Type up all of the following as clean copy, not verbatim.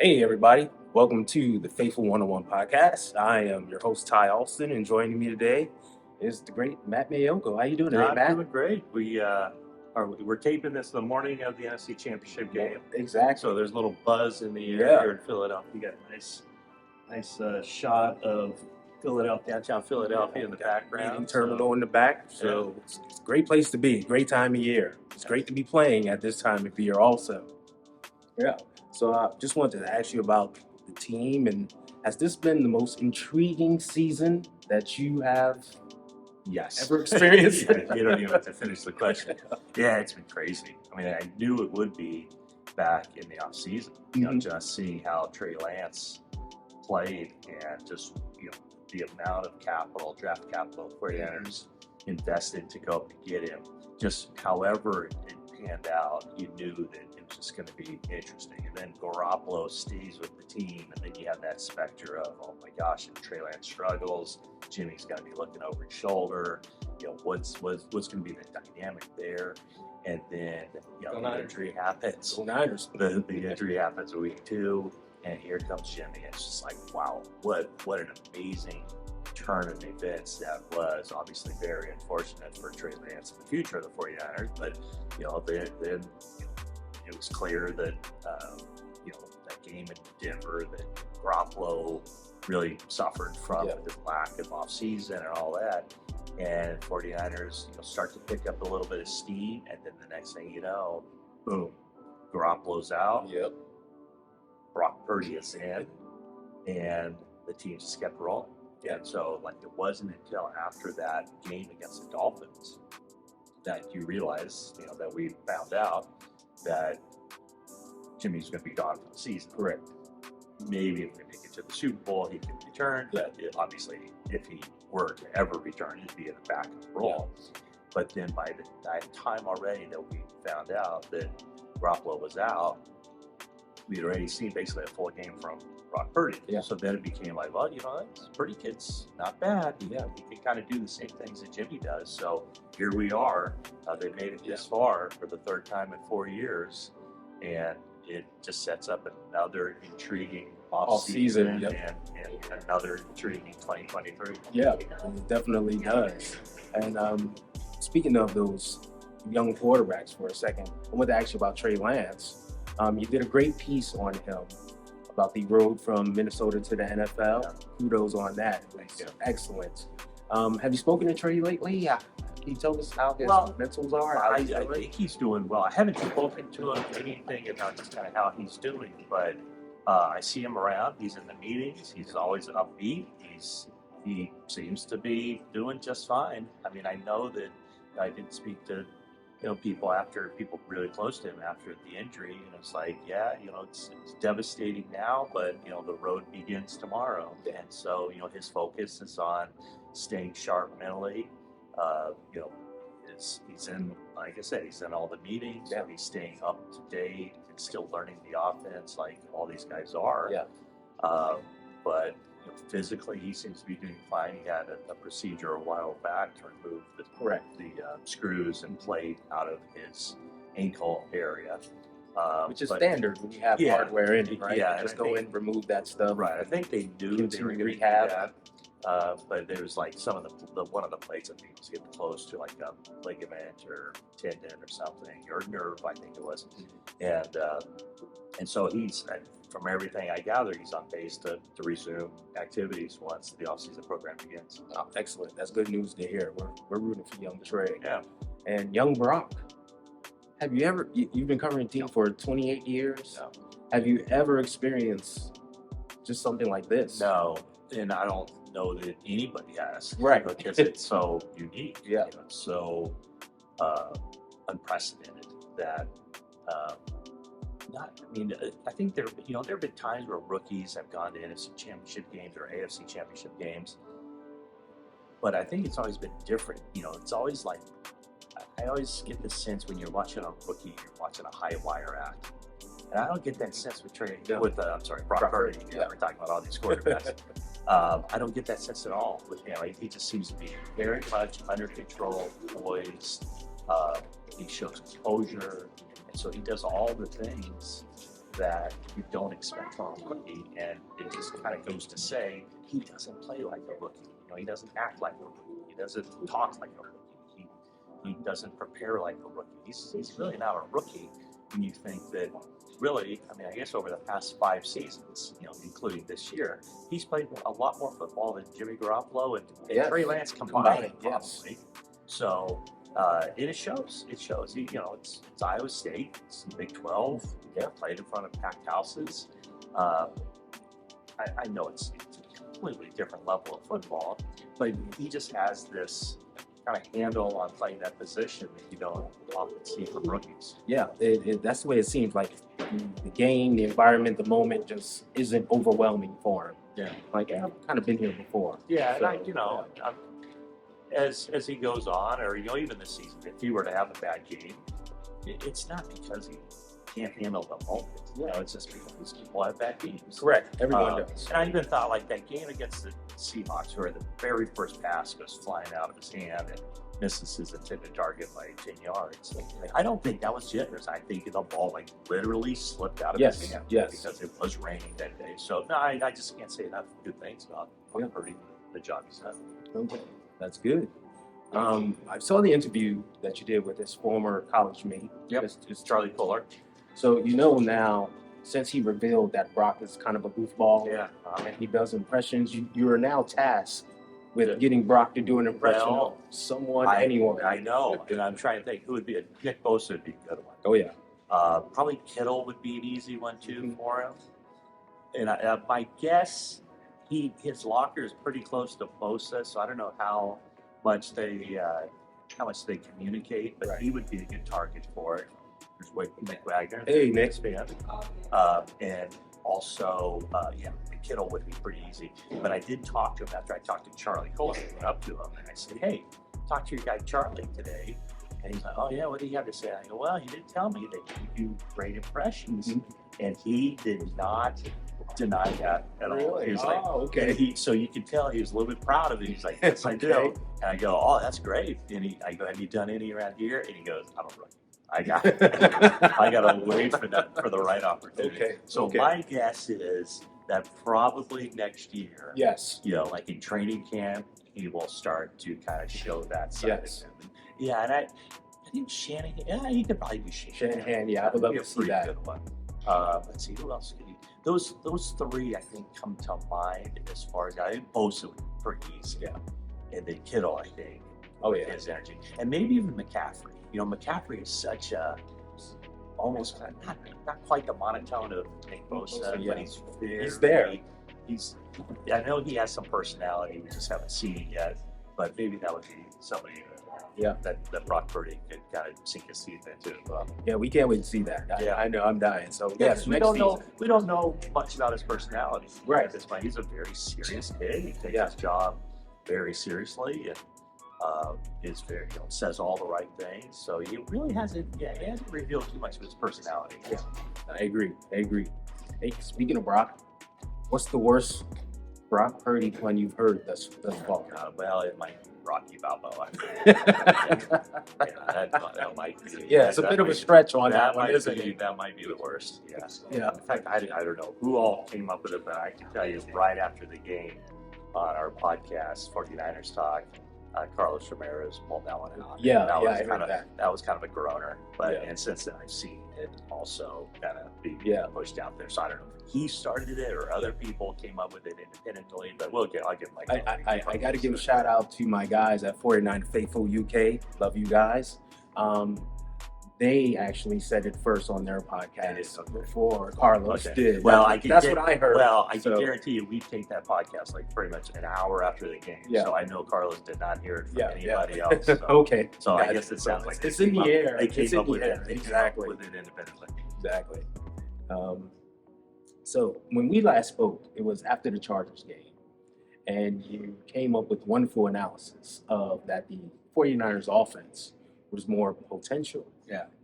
Hey, everybody. Welcome to the Faithful 101 podcast. I am your host, Ty Alston, and joining me today is the great Matt Maiocco. How you doing today, I'm Matt? doing great. We're taping this the morning of the NFC Championship game, Exactly. so there's a little buzz in the air Yeah. here in Philadelphia. You got a nice shot of Philadelphia, downtown Philadelphia in the background. Meeting terminal in the back. So it's a great place to be. Great time of year. It's great to be playing at this time of year also. Yeah. So I just wanted to ask you about the team, and has this been the most intriguing season that you have Yes. ever experienced? Yeah, you don't even have to finish the question. Yeah, it's been crazy. I mean, I knew it would be back in the off season. Just seeing how Trey Lance played and just the amount of draft capital 49ers invested to go up and get him. Just however it panned out, you knew that it was just going to be interesting. And then Garoppolo stays with the team, and then you have that specter of, oh my gosh, if Trey Lance struggles, Jimmy's got to be looking over his shoulder. What's going to be the dynamic there? And then the injury happens. The injury happens week 2. And here comes Jimmy. It's just like, wow, what an amazing turn of events that was. Obviously very unfortunate for Trey Lance in the future of the 49ers, but then it was clear that that game in Denver, that Garoppolo really suffered from the lack of offseason and all that. And 49ers start to pick up a little bit of steam, and then the next thing you know, boom, Garoppolo's out. Yep. Brock Purdy is in, and the team just kept rolling. And so, it wasn't until after that game against the Dolphins that you realize, that we found out that Jimmy's going to be gone for the season. Correct. Maybe if they make it to the Super Bowl, he can return. But obviously, if he were to ever return, he'd be in the backup role. But then by that time already that we found out that Garoppolo was out, we'd already seen basically a full game from Brock Purdy. Yeah. So then it became like, well, this Purdy kid's not bad. He can kind of do the same things that Jimmy does. So here we are. They made it this far for the third time in 4 years. And it just sets up another intriguing off-season and another intriguing 2023. Yeah, it definitely does. And speaking of those young quarterbacks for a second, I want to ask you about Trey Lance. You did a great piece on him about the road from Minnesota to the NFL. Yeah. Kudos on that. Excellent. Have you spoken to Trey lately? Can you tell us how his mentals are? I think he's doing well. I haven't spoken to him anything about just kind of how he's doing, but I see him around. He's in the meetings. He's always upbeat. He seems to be doing just fine. I mean, I know that I did speak to people really close to him after the injury, and it's like, it's devastating now, but the road begins tomorrow. And so his focus is on staying sharp mentally. He's in, like I said, he's in all the meetings. He's staying up to date and still learning the offense like all these guys are. But physically, he seems to be doing fine. He had a procedure a while back to remove the screws and plate out of his ankle area. Which is standard when you have hardware in it, right? Yeah, just go in, remove that stuff. Right. I think they knew they were going to rehab. Do that. But there was some of the one of the plates, I think, was getting close to like a ligament or tendon or something, or nerve, I think it was. And so he's, from everything I gather, he's on pace to resume activities once the offseason program begins. Oh, excellent. That's good news to hear. We're rooting for young Trey. Yeah. And young Brock. Have you ever, you've been covering the team for 28 years? No. Have you ever experienced just something like this? No, and I don't know that anybody has. Right. Because it's so unique. Yeah. It's so unprecedented that, I think there have been times where rookies have gone to NFC Championship games or AFC Championship games, but I think it's always been different. It's always like, I always get the sense when you're watching a rookie, you're watching a high wire act. And I don't get that sense with Brock Purdy. We're talking about all these quarterbacks. I don't get that sense at all with him. He just seems to be very much under control, poised. He shows composure, and so he does all the things that you don't expect from a rookie, and it just kind of goes to say he doesn't play like a rookie. You know, he doesn't act like a rookie. He doesn't talk like a rookie. He doesn't prepare like a rookie. He's really not a rookie when you think that really, I mean, I guess over the past 5 seasons, you know, including this year, he's played a lot more football than Jimmy Garoppolo and Trey Lance combined, probably. So it shows. It shows. You know, it's Iowa State. It's the Big 12. Yeah, played in front of packed houses. I know it's a completely different level of football, but he just has this kind of handle on playing that position that you don't often see from rookies. Yeah, that's the way it seems. Like the game, the environment, the moment just isn't overwhelming for him. Yeah, like I've kind of been here before. Yeah, so, and as he goes on, or even this season, if he were to have a bad game, it's not because he can't handle the moment. You know, it's just because people have bad games. Correct. Everyone does. And I even thought like that game against the Seahawks, where the very first pass goes flying out of his hand and misses his intended target by 10 yards. I don't think that was jitters. I think the ball literally slipped out of his hand because it was raining that day. So no, I just can't say enough good things about Purdy, the job he's done. Okay, that's good. I saw the interview that you did with his former college mate. Yep, it's Charlie Culler. So now, since he revealed that Brock is kind of a goofball, and he does impressions, you are now tasked with getting Brock to do an impression of someone, anyone. I know, and I'm trying to think who would be Nick Bosa would be a good one. Oh yeah, probably Kittle would be an easy one too for him. And my guess, his locker is pretty close to Bosa, so I don't know how much they communicate, but he would be a good target for it. There's Nick Wagner. Hey, Nick. And also, Kittle would be pretty easy. But I did talk to him after I talked to Charlie Culler. I went up to him and I said, hey, talk to your guy Charlie today. And he's like, oh yeah, what do you have to say? I go, well, he did tell me that you do great impressions. And he did not deny that at all. He was like, okay. So you could tell he was a little bit proud of it. He's like, yes, I do. And I go, oh, that's great. And I go, have you done any around here? And he goes, I don't really. I got to wait for the right opportunity. So my guess is that probably next year, like in training camp, he will start to kind of show that side of him. Yeah, and I think Shanahan, he could probably be Shanahan. I would love to see that. Good one. Let's see, who else could he? Those 3, I think, come to mind as far as I think Bosa would be pretty easy. And then Kittle, I think. His energy. And maybe even McCaffrey. You know, McCaffrey is such a almost not quite the monotone of Nick Bosa, but he's there. I know he has some personality. We just haven't seen it yet. But maybe that would be somebody that Brock Purdy could kind of sink his teeth into. Yeah, we can't wait to see that. I know, I'm dying. So we don't know much about his personality. Right. At this point, he's a very serious kid. He takes his job very seriously and is very, says all the right things. So he really hasn't revealed too much of his personality. Yeah, I agree. Hey, speaking of Brock, what's the worst Brock Purdy pun you've heard thus far? Well, it might be Rocky Balboa. that might be. Yeah, it's a bit of a stretch on that one, isn't it? That might be the worst. Yeah. In fact, I don't know who all came up with it, but I can tell you right after the game on our podcast, 49ers Talk, Carlos Ramirez pulled that one out. That was kind of a groaner. But and since then I've seen it also kind of be pushed out there. So I don't know if he started it or other people came up with it independently. But I'll give my. I got to give a shout out to my guys at 49 Faithful UK. Love you guys. They actually said it first on their podcast before Carlos did. Well, that's what I heard. Well, I can guarantee you, we take that podcast like pretty much an hour after the game. So I know Carlos did not hear it from anybody else. So. So I guess it sounds like it's in the air. They came up with it. Exactly. With it independently. Exactly. So when we last spoke, it was after the Chargers game, and you came up with wonderful analysis of that the 49ers offense was more potential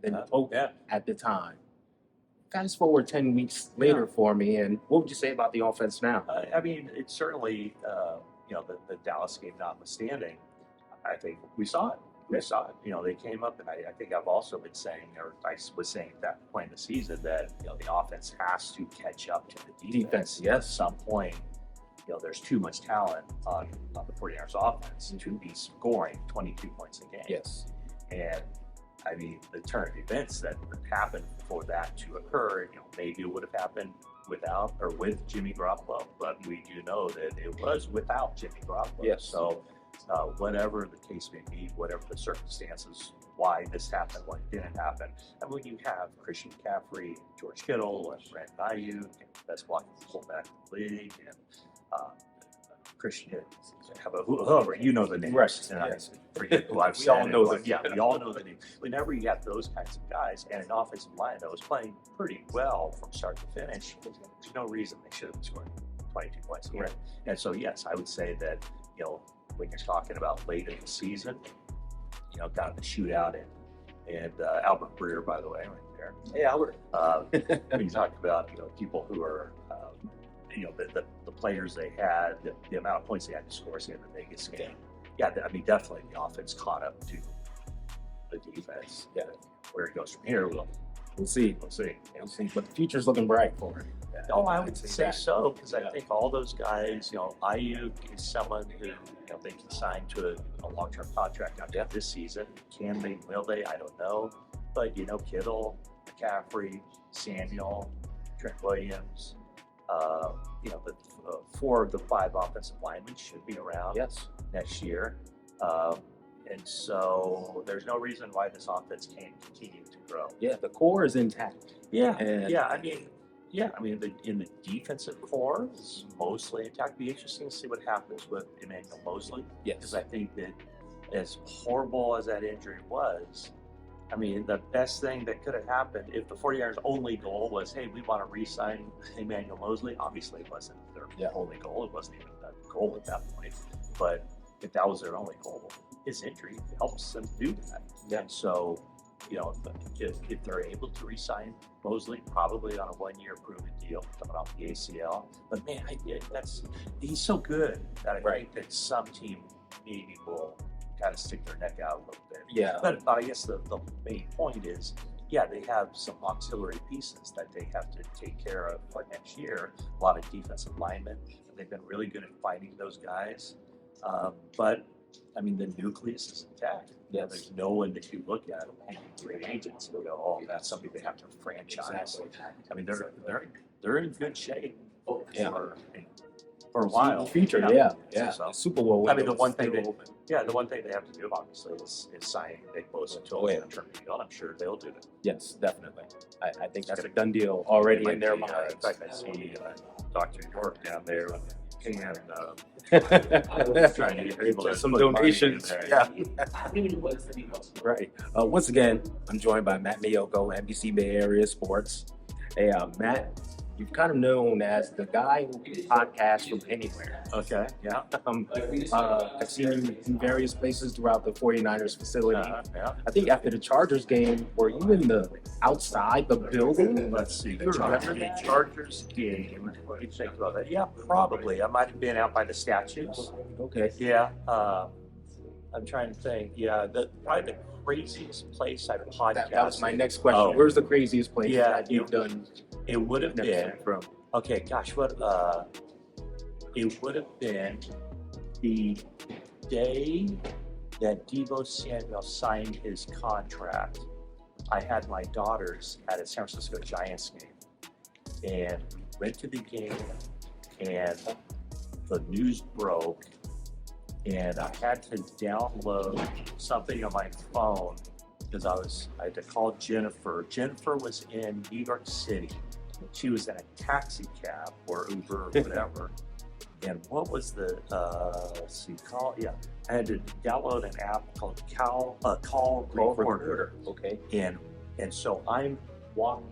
than hope at the time. Fast forward 10 weeks later for me, and what would you say about the offense now? I mean, it's certainly, the Dallas game notwithstanding, I think we saw it. we saw it. They came up, and I think I've also been saying, or I was saying at that point in the season, that the offense has to catch up to the defense. Yes. At some point, there's too much talent on the 49ers offense to be scoring 22 points a game. Yes. And I mean, the turn of events that would happen for that to occur, maybe it would have happened without or with Jimmy Garoppolo, but we do know that it was without Jimmy Garoppolo. Yes. So whatever the case may be, whatever the circumstances, why this happened, why it didn't happen. And when you have Christian McCaffrey, George Kittle, and Brent Maiocco, best blocking fullback in the league, and Christian, whoever, the names. Right. And Yes. I forget who I've We said all it, know but them. yeah, we all know the name. Whenever you have those kinds of guys and an offensive line that was playing pretty well from start to finish, there's no reason they should have been scoring 22 points a game. Right. And so, yes, I would say that, when you're talking about late in the season, kind of the shootout and Albert Breer, by the way, right there. Hey, Albert. When you talk about, people who are, the players they had, the amount of points they had to score in the Vegas game. Yeah, I mean, definitely the offense caught up to the defense. Yeah. Where it goes from here, we'll see. We'll see. We'll see. But the future's looking bright for it. No, I would say that. so, because I think all those guys, Ayuk is someone who, they can sign to a long-term contract after this season. Can they, will they? I don't know. But, Kittle, McCaffrey, Samuel, Trent Williams, the 4 of the 5 offensive linemen should be around next year. And so there's no reason why this offense can't continue to grow. Yeah, the core is intact. Yeah, I mean, in the defensive core is mostly intact. It'd be interesting to see what happens with Emmanuel Mosley. Yes. Because I think that as horrible as that injury was, I mean, the best thing that could have happened if the 49ers' only goal was, hey, we want to re-sign Emmanuel Mosley. Obviously, it wasn't their only goal. It wasn't even a goal at that point. But if that was their only goal, his injury helps them do that. Yeah. And so, if they're able to re-sign Mosley, probably on a 1-year proven deal coming off the ACL. But man, he's so good that I think that some team maybe will kind of stick their neck out a little bit. Yeah. But I guess the main point is, they have some auxiliary pieces that they have to take care of for next year. A lot of defensive linemen. They've been really good at finding those guys. But I mean, the nucleus is intact. Yeah, there's no one that you look at free agents who go, oh, that's something they have to franchise. I mean, they're in good shape for a while. The future, yeah. So, Super Bowl. I mean, the one thing they have to do, obviously, is sign Nick Bosa to a long-term deal. I'm sure they'll do it. Yes, definitely. I think that's a done deal already in their minds. In fact, I see Dr. York down there and trying to get people to some put donations. money in Yeah. Right. Once again, I'm joined by Matt Maiocco, NBC Bay Area Sports. Hey, Matt, you're kind of known as the guy who can podcast from anywhere. Okay, yeah. I've seen you in various places throughout the 49ers facility. Yeah. I think after the Chargers game, were you in the outside the building? Let's see. The Chargers game. What do you think about that? Yeah, probably. I might have been out by the statues. Okay. Yeah. I'm trying to think. Yeah, probably the craziest place I've podcasted. That was my next question. Oh. Where's the craziest place that you've it- done? It would have been from? okay. Gosh, what? It would have been the day that Deebo Samuel signed his contract. I had my daughters at a San Francisco Giants game, and went to the game, and the news broke, and I had to download something on my phone because I had to call Jennifer. Jennifer was in New York City. She was in a taxi cab or Uber or whatever. And what was the I had to download an app called Call Recorder. Okay. And so I'm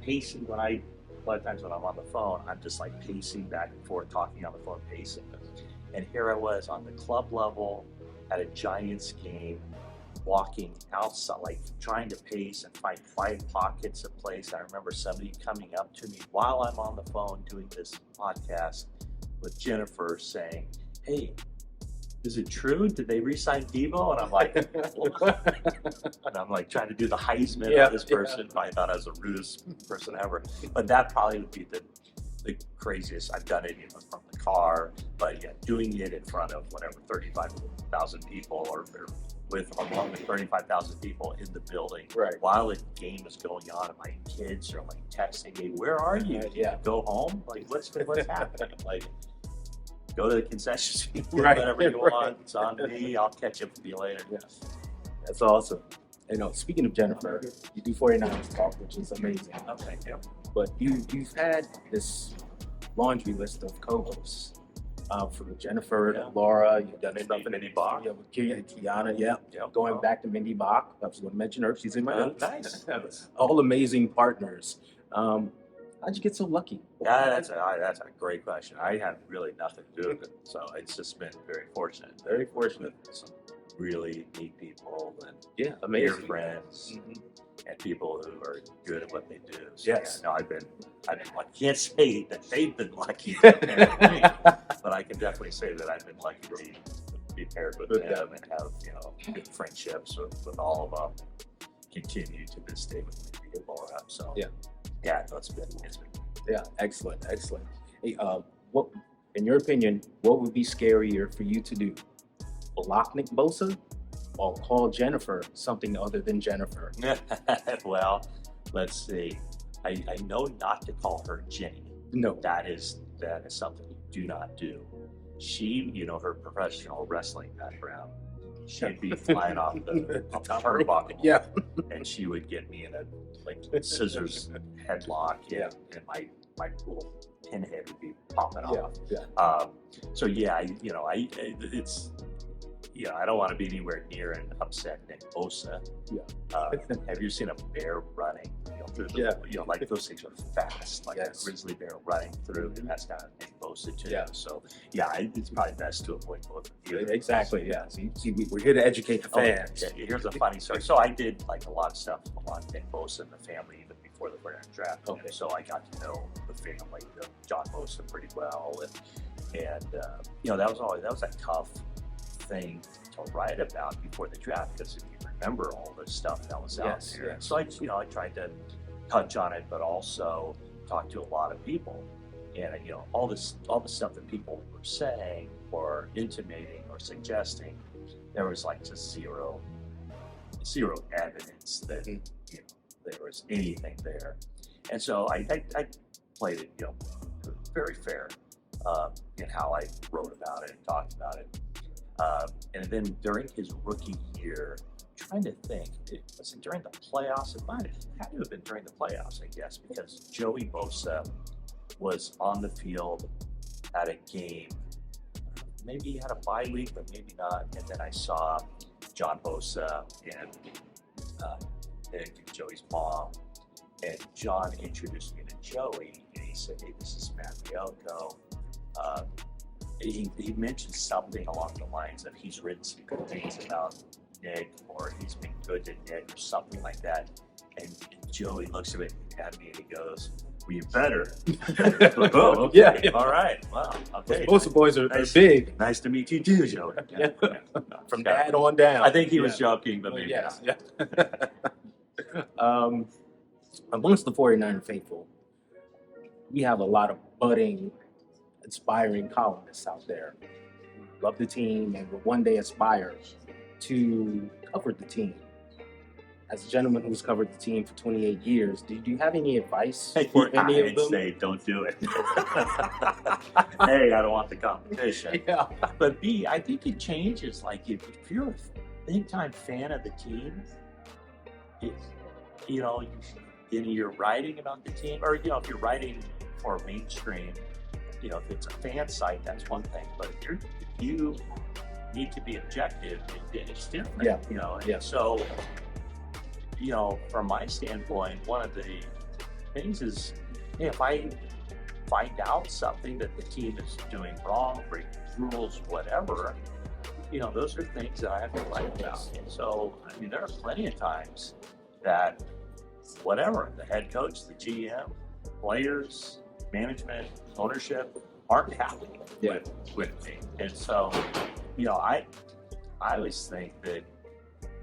pacing a lot of times when I'm on the phone, I'm just like pacing back and forth, talking on the phone, pacing. And here I was on the club level at a Giants game, walking outside, like trying to pace and find 5 pockets of place. I remember somebody coming up to me while I'm on the phone doing this podcast with Jennifer saying, hey, is it true? Did they re-sign Debo? And I'm like, what? And I'm like trying to do the Heisman on this person. I thought I was the rudest person ever. But that probably would be the craziest. I've done it from the car, but yeah, doing it in front of whatever 35,000 people or among the 35,000 people in the building, Right. while the game is going on, and my kids are like texting me, "Where are you? Yeah. Go home? Like what's happening? Like go to the concession stand, Right. whatever you Right. want. It's on me. I'll catch up with you later." Yeah. That's awesome. Speaking of Jennifer, you do 49ers talk, which is amazing. Okay. Yeah. But you've had this laundry list of co-hosts for Jennifer, Yeah. Laura. You've done Mindy- stuff in Mindy Bach. Yeah, with Kiana. Yeah. Yep. Going back to Mindy Bach. I was going to mention her. She's in my notes. Nice. All amazing partners. How'd you get so lucky? Yeah, that's a great question. I have really nothing to do with it, so it's just been very fortunate. Very fortunate. Some really neat people and Yeah, dear amazing. friends Mhm. and people who are good at what they do. So, Yes. yeah, no, I've been lucky. I can't say that they've been lucky to pair me, but I can definitely say that I've been lucky to be paired with With them and have good friendships with all of them. Continue to this day with Mindy and Laura. So yeah, no, it's been. Yeah, excellent. Hey, what, in your opinion, what would be scarier for you to do? Block Nick Bosa or call Jennifer something other than Jennifer? Well, let's see. I know not to call her Jenny. No. That is something you do not do. She, her professional wrestling background, she'd be flying off the turnbuckle. Yeah. And she would get me in a scissors headlock. Yeah. And my little pinhead would be popping off. Yeah. So yeah, it's. I don't want to be anywhere near and upset Nick Bosa. Yeah. Have you seen a bear running? Through the, like those things are fast, like Yes. a grizzly bear running through, and that's kind of Nick Bosa too. Yeah. So yeah, it's probably best to avoid both of you. Exactly. Yeah. See, we're here to educate the fans. Okay, here's a funny story. So I did like a lot of stuff on Nick Bosa and the family even before the 49ers draft. Okay. So I got to know the family, John Bosa, pretty well, and that was a tough thing to write about before the draft, because if you remember all the stuff that was out there. Yes. So I tried to touch on it, but also talk to a lot of people, and all the stuff that people were saying or intimating or suggesting, there was like just zero evidence that there was anything there, and so I played it very fair in how I wrote about it and talked about it. And then during his rookie year, trying to think, was it during the playoffs? It might have had to have been during the playoffs, I guess, because Joey Bosa was on the field at a game. Maybe he had a bye week, but maybe not. And then I saw John Bosa and Joey's mom, and John introduced me to Joey, and he said, "Hey, this is Matt Maiocco." He mentioned something along the lines of he's written some good things about Nick, or he's been good to Nick, or something like that. And Joey looks at me and he goes, "Well, you better." Oh, okay. Yeah. All right. Wow. Okay. Most of the boys are Nice. big. Nice to meet you too, Joey. Yeah. No, From dad on down. I think he was joking, but maybe Yes. not. Yeah. Amongst the 49er faithful, we have a lot of budding, inspiring columnists out there who love the team and will one day aspire to cover the team. As a gentleman who's covered the team for 28 years, do you have any advice for any of I'd them? say don't do it. A, I don't want the competition. Yeah. But B, I think it changes. Like if you're a big time fan of the team, you're writing about the team, or if you're writing for mainstream, if it's a fan site, that's one thing. But if you need to be objective, it's different. Yeah. And so, from my standpoint, one of the things is, hey, if I find out something that the team is doing wrong, breaking rules, whatever, those are things that I have to write about. And so, there are plenty of times that whatever, the head coach, the GM, players, management, ownership aren't happy with me. And so, I always think that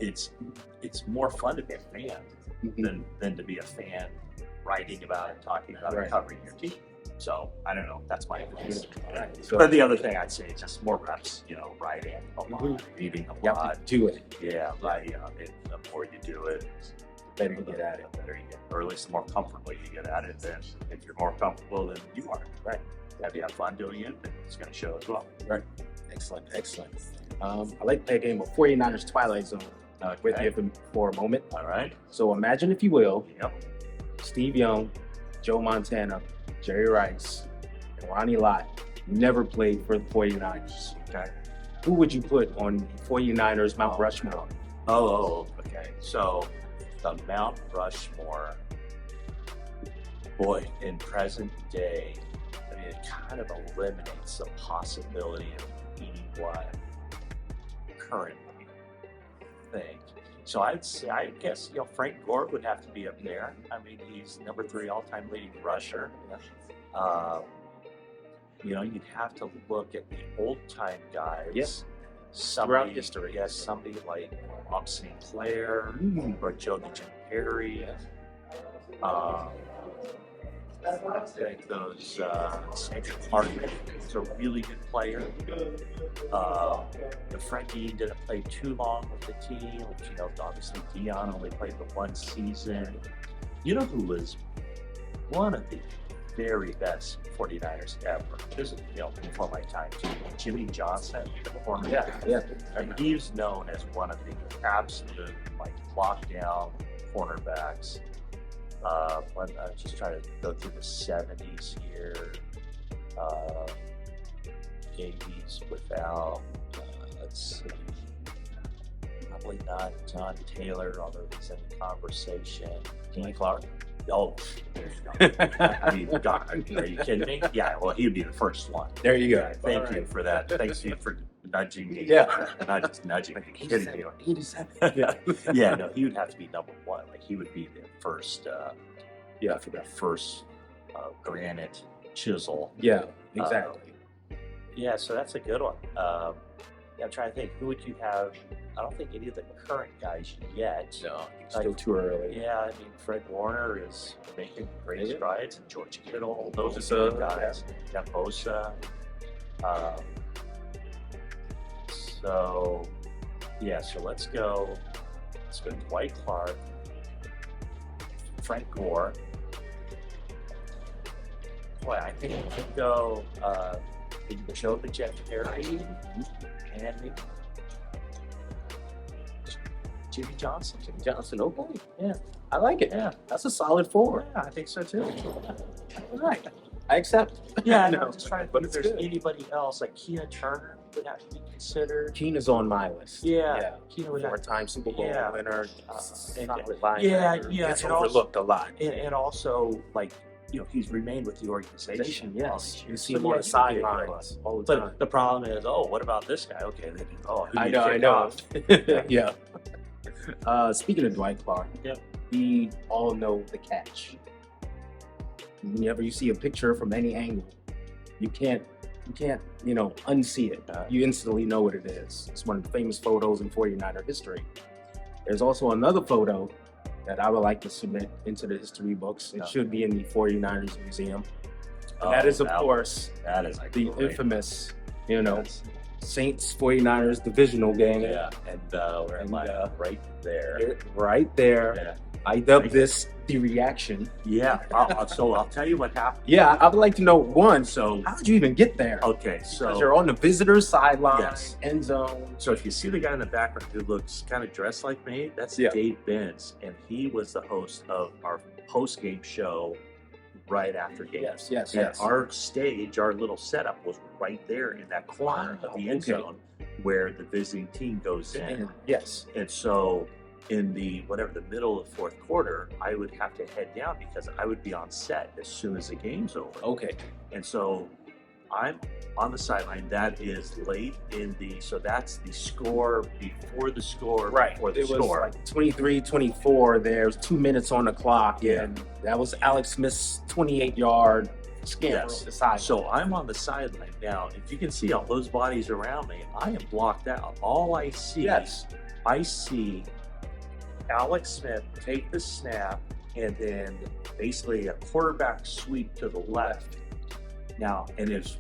it's more fun to be a fan than to be a fan writing about it, talking about it, covering your team. So I don't know. That's my opinion. Right. So, But the other thing I'd say is just more reps. Writing a lot, reading a you lot. have to do it. Yeah, right. The more you do it, The better you get at it. the better you get, or at least the more comfortable you get at it. Then, if you're more comfortable than you are, Right. if you have fun doing it, then it's going to show as well. Right. Excellent. Excellent. I like to play a game of 49ers Twilight Zone with you for a moment. All right. So imagine, if you will, Yep. Steve Young, Joe Montana, Jerry Rice, and Ronnie Lott never played for the 49ers. Okay. Who would you put on the 49ers Mount Rushmore? Okay. So the Mount Rushmore, boy, in present day, I mean, it kind of eliminates the possibility of being what currently think. So I guess Frank Gore would have to be up there. I mean, he's number 3 all-time leading rusher. You'd have to look at the old-time guys. Yes. Throughout history. Yes, somebody like Bob St. Clair or Joe Perry. I think those Andrew Hartman is a really good player. Frankie didn't play too long with the team. Obviously Dion only played the 1 season. You know who was one of the very best 49ers ever? This is before my time too. Jimmy Johnson, the former and he's known as one of the absolute lockdown cornerbacks. I'm just trying to go through the 70s here. 80s without, let's see, probably not John Taylor, although he's in the conversation. Kenny Clark? Oh, there you go. I mean, God, are you kidding me? Yeah, well, he'd be the first one. There you go. Thank you for that. Thanks you for nudging me. Yeah. Not just nudging me. Kidding me. 87. Yeah, no, he would have to be number 1. He would be the first, for the first granite chisel. Yeah, exactly. So that's a good one. I'm trying to think, who would you have? I don't think any of the current guys yet. No, still too early. Yeah, I mean, Fred Warner is making great strides, and George Kittle, those are good guys. Yeah, Bosa. So let's go Dwight Clark, Frank Gore. Boy, I think we could go Joe the Jet Perry and maybe Jimmy Johnson. Okay. Yeah. I like it. Yeah. That's a solid 4. Yeah, I think so too. All right. I accept. Yeah, No, I'm just trying to but think if it's there's good. anybody else, like Keena Turner would have to be considered. Keena's on my list. Yeah. Keena would have 4-time Super Bowl winner. Solid and linebacker. yeah, Gets and overlooked a lot. and also, he's remained with the organization. Yes. You see So, him on the he'd be a good sidelines one. all the time. But the problem is, what about this guy? Okay, then, I know. Yeah. Speaking of Dwight Clark, we all know the catch. Whenever you see a picture from any angle, you can't unsee it. You instantly know what it is. It's one of the famous photos in 49er history. There's also another photo that I would like to submit into the history books. It should be in the 49ers Museum. And that is, of course, that is the infamous, Saints 49ers divisional game. Yeah, and we're right there. Right there. Yeah. I dubbed this the reaction. Yeah. So I'll tell you what happened. Yeah, I would like to know, one, So how did you even get there? okay, Because you're on the visitor's sideline, Yes. end zone. So if you see the guy in the background who looks kind of dressed like me, that's Yeah. Dave Benz, and he was the host of our post-game show right after games. Yes. And our stage, our little setup was right there in that corner of the end Okay. zone where the visiting team goes in. Yes. And so in the middle of the 4th quarter, I would have to head down because I would be on set as soon as the game's over. Okay. And so I'm on the sideline. That is late so that's the score before the score. Right. Before the It was score. like 23-24. There's 2 minutes on the clock. Yeah. And that was Alex Smith's 28-yard scamper Yes. off the side. So I'm on the sideline now. If you can see all those bodies around me, I am blocked out. All I see, I see Alex Smith take the snap and then basically a quarterback sweep to the left. Now, and it's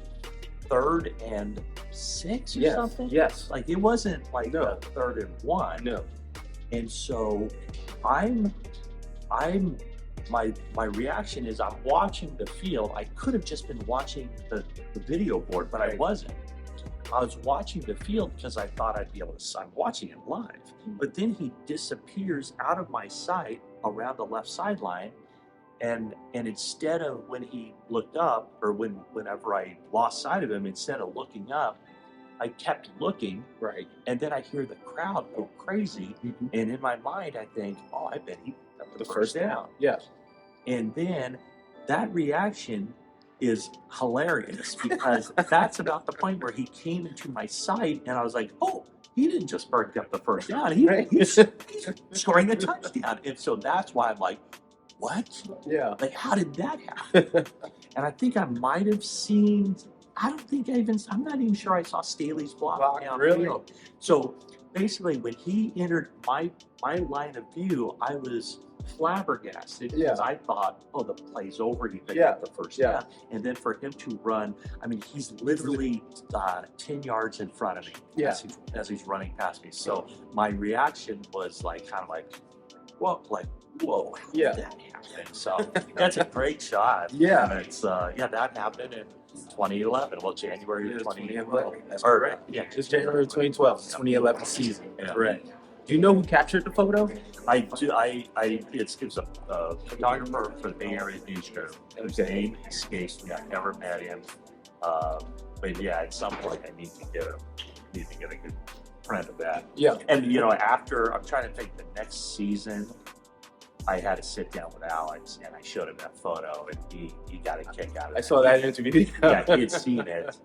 3rd and 6 or something. Yes. Like it wasn't like a 3rd and 1. No. And so my reaction is I'm watching the field. I could have just been watching the video board, but I wasn't. I was watching the field because I thought I'd be able to. I'm watching it live, but then he disappears out of my sight around the left sideline, and instead of when he looked up, or whenever I lost sight of him, instead of looking up, I kept looking. Right. And then I hear the crowd go crazy, and in my mind I think, oh, I bet he got the first down. Yes. And then that reaction is hilarious because that's about the point where he came into my sight and I was like, oh, he didn't just break up the first down. He's scoring a touchdown. And so that's why I'm like, what? Yeah. Like, how did that happen? And I think I might have seen, I'm not even sure I saw Staley's block down. Really? So basically when he entered my line of view, I was flabbergasted because I thought, oh, the play's over. He picked up the first down. And then for him to run, I mean, he's literally 10 yards in front of me as he's running past me. So my reaction was like, kind of like, whoa, how did that happen? So that's a great shot. Yeah. And it's, that happened in 2011. Well, January of 2012. That's correct. Yeah. It's January 2012, 2011 season. Yeah. Correct. Do you know who captured the photo? I do. It's a photographer for the Bay Area Newspaper. His name escapes me. I've never met him. But yeah, at some point I need to get a good print of that. Yeah. And after, I'm trying to think, the next season, I had to sit down with Alex and I showed him that photo, and he got a kick out of it. I saw that interview. Yeah, he had seen it.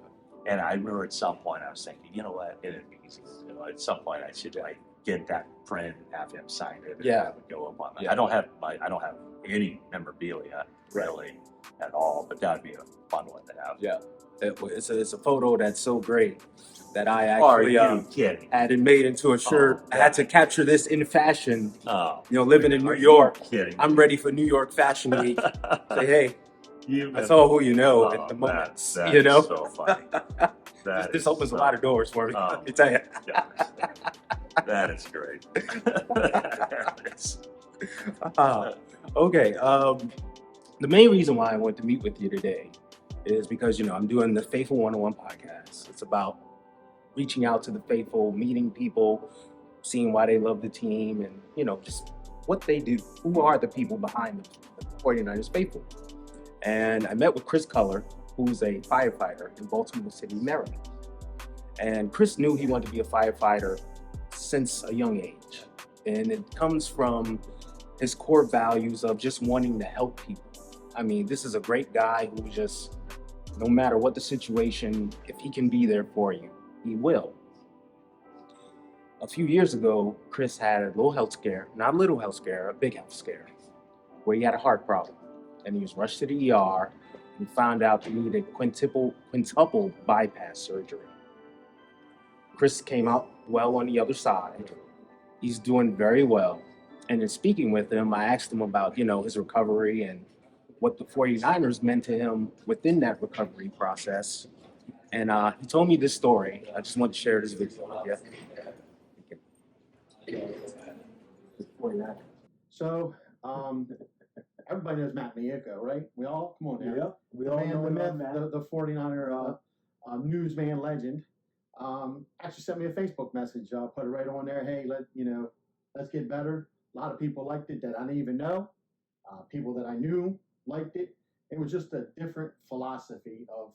And I remember at some point I was thinking, you know what? At some point I should get that print, have him sign it, and that would go up on that. Yeah. I don't have any memorabilia really at all, but that'd be a fun one to have. Yeah, it's a photo that's so great that I Are actually you kidding? had it made into a shirt. Oh, I had to capture this in fashion. Oh, Living in New York, kidding? I'm ready for New York Fashion Week. Say, hey, that's all who you know at the moment. That's so funny. This opens a lot of doors for me. Let me tell you. That is great. Okay. The main reason why I wanted to meet with you today is because, I'm doing the Faithful 101 podcast. It's about reaching out to the faithful, meeting people, seeing why they love the team, and, just what they do. Who are the people behind the 49ers faithful? And I met with Chris Culler, who's a firefighter in Baltimore City, Maryland. And Chris knew he wanted to be a firefighter since a young age. And it comes from his core values of just wanting to help people. I mean, this is a great guy who just, no matter what the situation, if he can be there for you, he will. A few years ago, Chris had a little health scare, not a little health scare, a big health scare, where he had a heart problem. And he was rushed to the ER and found out he needed quintuple bypass surgery. Chris came out well on the other side. He's doing very well. And in speaking with him, I asked him about, his recovery and what the 49ers meant to him within that recovery process. And he told me this story. I just want to share this video with you. So, everybody knows Matt Maiocco, right? We all, come on now. Yeah, we all know the myth, Matt. the 49er newsman legend. Actually sent me a Facebook message. Put it right on there. Hey, let's get better. A lot of people liked it that I didn't even know. People that I knew liked it. It was just a different philosophy of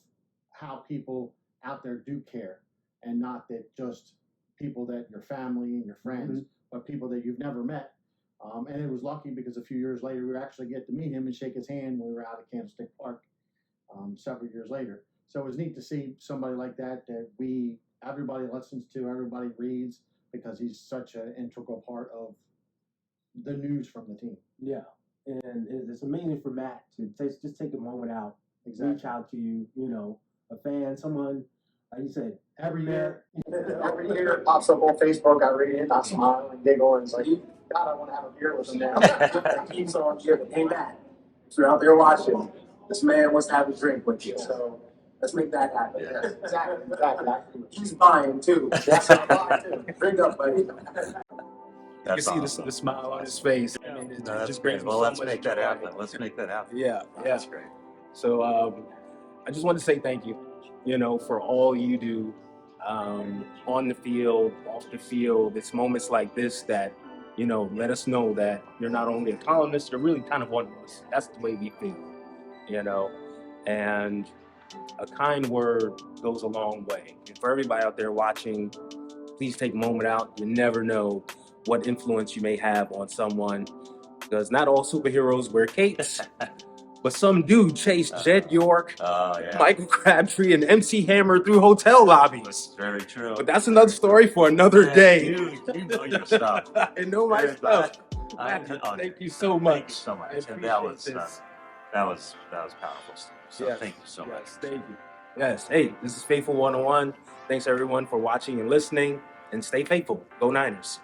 how people out there do care, and not that just people that your family and your friends, but people that you've never met. And it was lucky because a few years later, we actually get to meet him and shake his hand when we were out at Candlestick Park several years later. So it was neat to see somebody like that everybody listens to, everybody reads, because he's such an integral part of the news from the team. Yeah, and it's amazing for Matt to just take a moment out Exactly. out to you, a fan, someone, like you said, Every year it pops up on Facebook. I read it, I smile and giggle, and it's like, God, I want to have a beer with him now. It keeps on giving. Hey, Matt, if you're out there watching, this man wants to have a drink with you. So let's make that happen. Yeah. Yeah, exactly. He's buying too. Yes, I'm buying too. Drink up, buddy. You can see awesome. the smile on his face. I mean, it No, that's just great. brings me Well, so let's much make that joy. happen. Let's make that happen. Yeah, Oh, yeah. That's great. So I just want to say thank you, for all you do on the field, off the field. It's moments like this that, let us know that you're not only a columnist, you're really kind of one of us. That's the way we feel, and a kind word goes a long way. And for everybody out there watching, please take a moment out. You never know what influence you may have on someone, because not all superheroes wear capes. But some do chase Jed York, Michael Crabtree, and MC Hammer through hotel lobbies. That's very true. But that's another story for another day. You know your stuff. I know my stuff. Thank Thank you so much. Thank you so much. I And appreciate that was powerful stuff. So Yes, thank you so much. Yes, thank you. Yes. Hey, this is Faithful 101. Thanks everyone for watching and listening. And stay faithful. Go Niners.